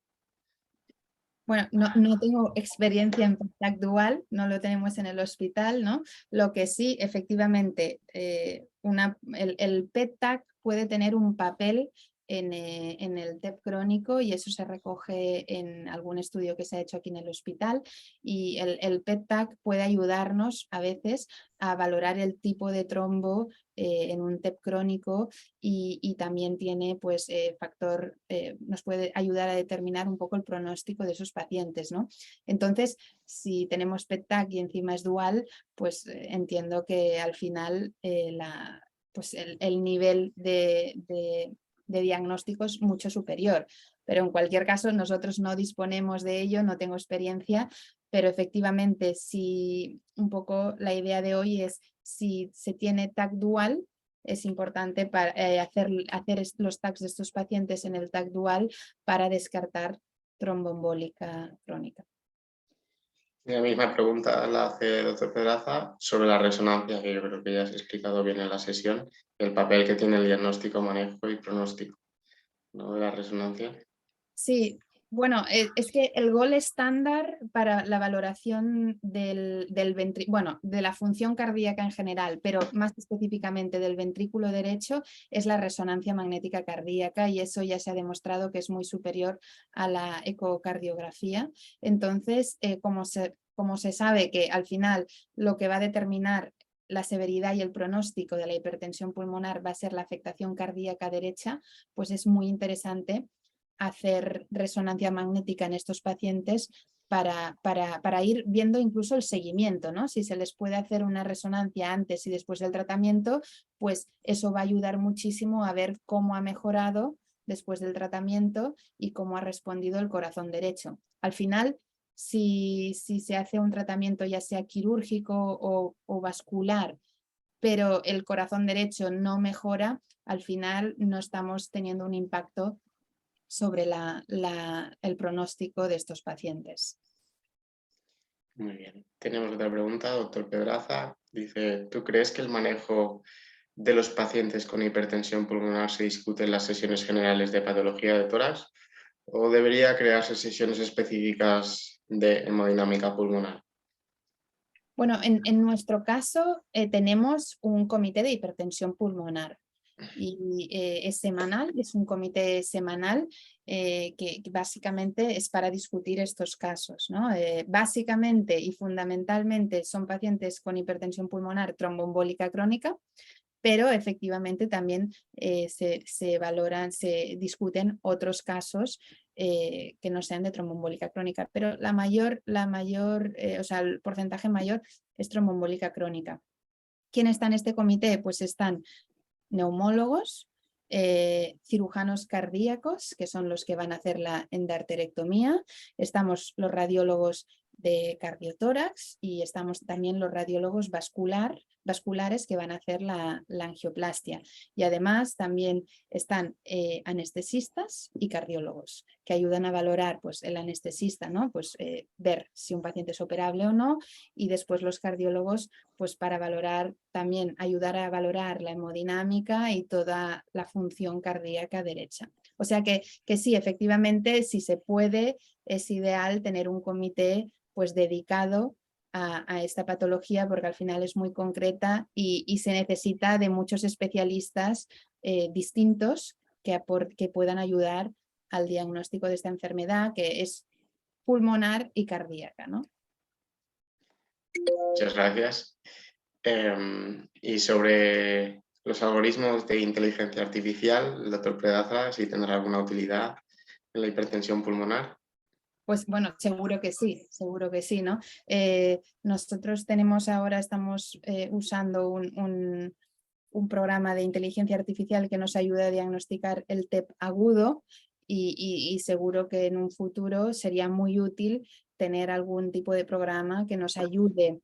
Bueno, no tengo experiencia en PET-TAC dual, no lo tenemos en el hospital, ¿no? Lo que sí, efectivamente, el PET-TAC puede tener un papel en el TEP crónico y eso se recoge en algún estudio que se ha hecho aquí en el hospital y el PET-TAC puede ayudarnos a veces a valorar el tipo de trombo en un TEP crónico y también tiene pues factor, nos puede ayudar a determinar un poco el pronóstico de esos pacientes, ¿no? Entonces, si tenemos PET-TAC y encima es dual, pues entiendo que al final pues el nivel de diagnóstico es mucho superior. Pero en cualquier caso, nosotros no disponemos de ello, no tengo experiencia, pero efectivamente, si un poco la idea de hoy es si se tiene TAC dual, es importante para, hacer los TACs de estos pacientes en el TAC dual para descartar tromboembólica crónica.
La misma pregunta la hace el doctor Pedraza sobre la resonancia, que yo creo que ya has explicado bien en la sesión, el papel que tiene el diagnóstico, manejo y pronóstico, ¿no? De la resonancia.
Sí, bueno, es que el gol estándar para la valoración bueno, de la función cardíaca en general, pero más específicamente del ventrículo derecho, es la resonancia magnética cardíaca y eso ya se ha demostrado que es muy superior a la ecocardiografía. Entonces, como se sabe que al final lo que va a determinar la severidad y el pronóstico de la hipertensión pulmonar va a ser la afectación cardíaca derecha, pues es muy interesante hacer resonancia magnética en estos pacientes para ir viendo incluso el seguimiento, ¿no? Si se les puede hacer una resonancia antes y después del tratamiento, pues eso va a ayudar muchísimo a ver cómo ha mejorado después del tratamiento y cómo ha respondido el corazón derecho. Al final, si se hace un tratamiento ya sea quirúrgico o vascular, pero el corazón derecho no mejora, al final no estamos teniendo un impacto sobre el pronóstico de estos pacientes.
Muy bien. Tenemos otra pregunta, doctor Pedraza. Dice, ¿tú crees que el manejo de los pacientes con hipertensión pulmonar se discute en las sesiones generales de patología de tórax o debería crearse sesiones específicas de hemodinámica pulmonar?
Bueno, en nuestro caso tenemos un comité de hipertensión pulmonar y es semanal, es un comité semanal que básicamente es para discutir estos casos, ¿no? Básicamente y fundamentalmente son pacientes con hipertensión pulmonar tromboembólica crónica, pero efectivamente también se valoran, se discuten otros casos que no sean de tromboembólica crónica, pero o sea, el porcentaje mayor es tromboembólica crónica. ¿Quién está en este comité? Pues están neumólogos, cirujanos cardíacos, que son los que van a hacer la endarterectomía, estamos los radiólogos de cardiotórax y estamos también los radiólogos vasculares que van a hacer la angioplastia. Y además también están anestesistas y cardiólogos que ayudan a valorar, pues el anestesista, ¿no? Pues ver si un paciente es operable o no, y después los cardiólogos pues para valorar, también ayudar a valorar la hemodinámica y toda la función cardíaca derecha. O sea que sí, efectivamente, si se puede, es ideal tener un comité pues dedicado a esta patología porque al final es muy concreta y se necesita de muchos especialistas distintos que puedan ayudar al diagnóstico de esta enfermedad que es pulmonar y cardíaca, ¿no?
Muchas gracias. Y sobre los algoritmos de inteligencia artificial, el doctor Pedraza, si tendrá alguna utilidad en la hipertensión pulmonar.
Pues bueno, seguro que sí, ¿no? Nosotros estamos usando un programa de inteligencia artificial que nos ayuda a diagnosticar el TEP agudo y seguro que en un futuro sería muy útil tener algún tipo de programa que nos ayude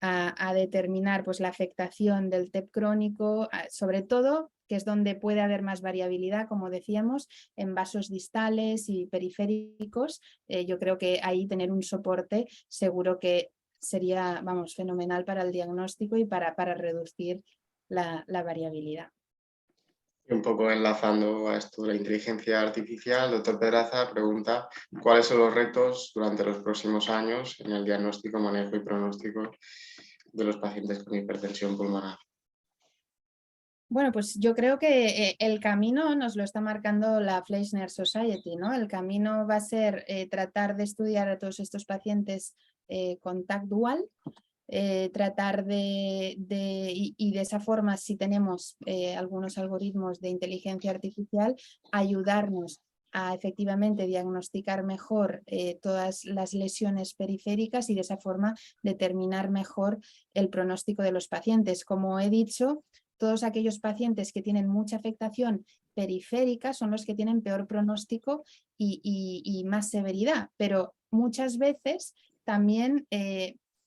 a determinar pues, la afectación del TEP crónico, sobre todo, que es donde puede haber más variabilidad, como decíamos, en vasos distales y periféricos. Yo creo que ahí tener un soporte seguro que sería, vamos, fenomenal para el diagnóstico y para reducir la variabilidad.
Un poco enlazando a esto de la inteligencia artificial, el doctor Pedraza pregunta cuáles son los retos durante los próximos años en el diagnóstico, manejo y pronóstico de los pacientes con hipertensión pulmonar.
Bueno, pues yo creo que el camino nos lo está marcando la Fleischner Society, ¿no? El camino va a ser tratar de estudiar a todos estos pacientes con TAC dual, tratar y de esa forma, si tenemos algunos algoritmos de inteligencia artificial, ayudarnos a efectivamente diagnosticar mejor todas las lesiones periféricas y de esa forma determinar mejor el pronóstico de los pacientes. Como he dicho, todos aquellos pacientes que tienen mucha afectación periférica son los que tienen peor pronóstico y más severidad, pero muchas veces también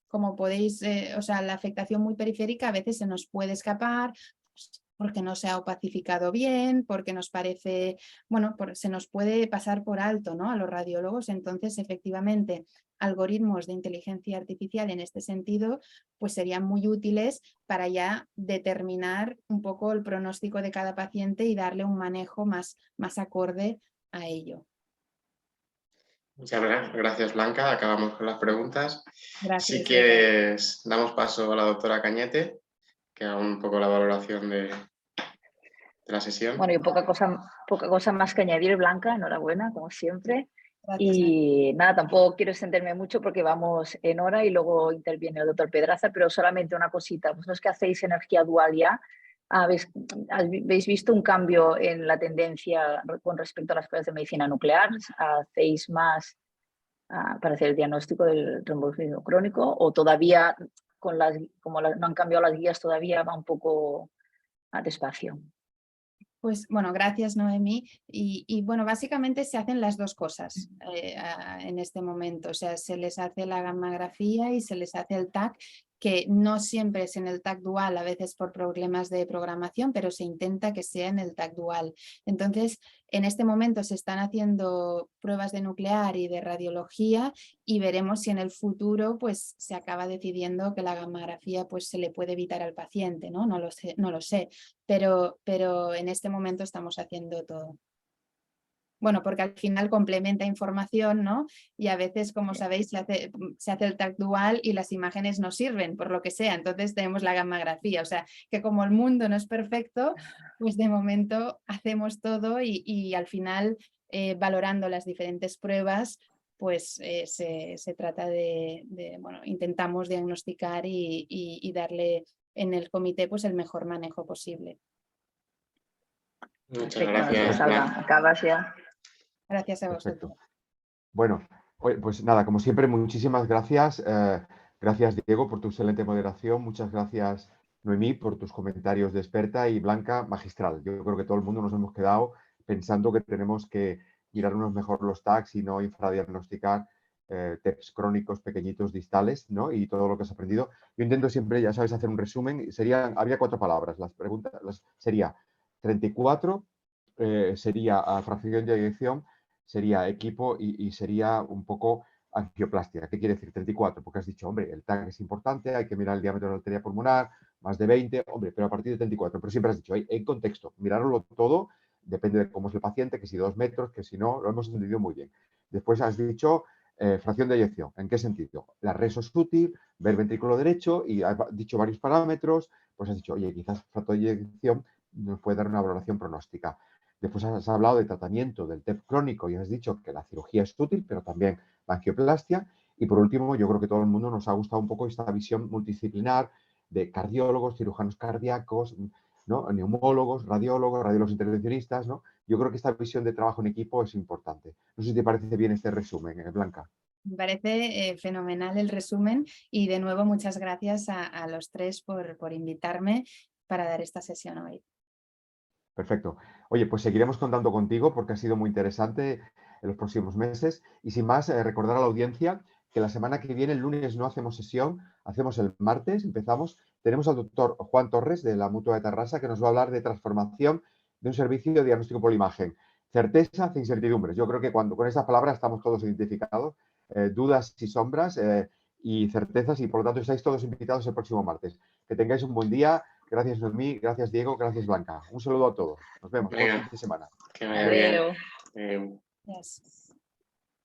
como podéis, o sea, la afectación muy periférica a veces se nos puede escapar porque no se ha opacificado bien, porque nos parece, bueno, se nos puede pasar por alto, ¿no? A los radiólogos. Entonces, efectivamente, algoritmos de inteligencia artificial en este sentido, pues serían muy útiles para ya determinar un poco el pronóstico de cada paciente y darle un manejo más acorde a ello.
Muchas gracias, Blanca. Acabamos con las preguntas.
Gracias.
Si quieres, damos paso a la doctora Cañete, que haga un poco la valoración de la sesión.
Bueno, y poca cosa más que añadir, Blanca, enhorabuena, como siempre.
Gracias.
Y nada, tampoco quiero extenderme mucho porque vamos en hora y luego interviene el doctor Pedraza, pero solamente una cosita. Vosotros que hacéis energía dual ya, ¿habéis visto un cambio en la tendencia con respecto a las pruebas de medicina nuclear? ¿Hacéis más para hacer el diagnóstico del tromboembolismo crónico o todavía, como no han cambiado las guías, todavía va un poco despacio?
Pues bueno, gracias Noemí. Y bueno, básicamente se hacen las dos cosas en este momento. O sea, se les hace la gammagrafía y se les hace el TAC, que no siempre es en el TAC dual, a veces por problemas de programación, pero se intenta que sea en el TAC dual. Entonces, en este momento se están haciendo pruebas de nuclear y de radiología y veremos si en el futuro pues, se acaba decidiendo que la gammagrafía pues, se le puede evitar al paciente, ¿no? No lo sé. Pero en este momento estamos haciendo todo. Bueno, porque al final complementa información, ¿no? Y a veces, como sabéis, se hace el TAC dual y las imágenes no sirven, por lo que sea. Entonces tenemos la gammagrafía. O sea, que como el mundo no es perfecto, pues de momento hacemos todo y al final, valorando las diferentes pruebas, pues se trata bueno, intentamos diagnosticar y darle en el comité pues el mejor manejo posible.
Muchas
Perfecto,
gracias,
pues Alba, acabas ya.
Gracias a vosotros.
Perfecto. Bueno, pues nada, como siempre, muchísimas gracias. Gracias, Diego, por tu excelente moderación. Muchas gracias, Noemí, por tus comentarios de experta, y Blanca, magistral. Yo creo que todo el mundo nos hemos quedado pensando que tenemos que mirarnos mejor los TACs y no infradiagnosticar TEPs crónicos pequeñitos distales, ¿no? Y todo lo que has aprendido. Yo intento siempre, ya sabes, hacer un resumen. Habría 4 palabras. Las preguntas sería 34, sería fracción de eyección, sería equipo y sería un poco angioplastia. ¿Qué quiere decir 34? Porque has dicho, hombre, el TAC es importante, hay que mirar el diámetro de la arteria pulmonar, más de 20, hombre, pero a partir de 34. Pero siempre has dicho, en contexto, mirarlo todo, depende de cómo es el paciente, que si 2 metros, que si no, lo hemos entendido muy bien. Después has dicho fracción de eyección. ¿En qué sentido? La reso sutil, ver ventrículo derecho, y has dicho varios parámetros, pues has dicho, oye, quizás fracción de eyección nos puede dar una valoración pronóstica. Después has hablado de tratamiento del TEP crónico y has dicho que la cirugía es útil, pero también la angioplastia. Y por último, yo creo que todo el mundo nos ha gustado un poco esta visión multidisciplinar de cardiólogos, cirujanos cardíacos, ¿no? Neumólogos, radiólogos intervencionistas, ¿no? Yo creo que esta visión de trabajo en equipo es importante. No sé si te parece bien este resumen, Blanca.
Me parece fenomenal el resumen y de nuevo muchas gracias a los tres por invitarme para dar esta sesión hoy.
Perfecto. Oye, pues seguiremos contando contigo porque ha sido muy interesante en los próximos meses. Y sin más, recordar a la audiencia que la semana que viene, el lunes, no hacemos sesión, hacemos el martes, empezamos. Tenemos al doctor Juan Torres de la Mutua de Tarrasa, que nos va a hablar de transformación de un servicio de diagnóstico por imagen. Certezas e incertidumbres. Yo creo que con estas palabras estamos todos identificados. Dudas y sombras y certezas, y por lo tanto estáis todos invitados el próximo martes. Que tengáis un buen día. Gracias, Noemí. Gracias, Diego. Gracias, Blanca. Un saludo a todos. Nos vemos. Buen fin de semana.
Que vaya bien.
Adiós.
Yes.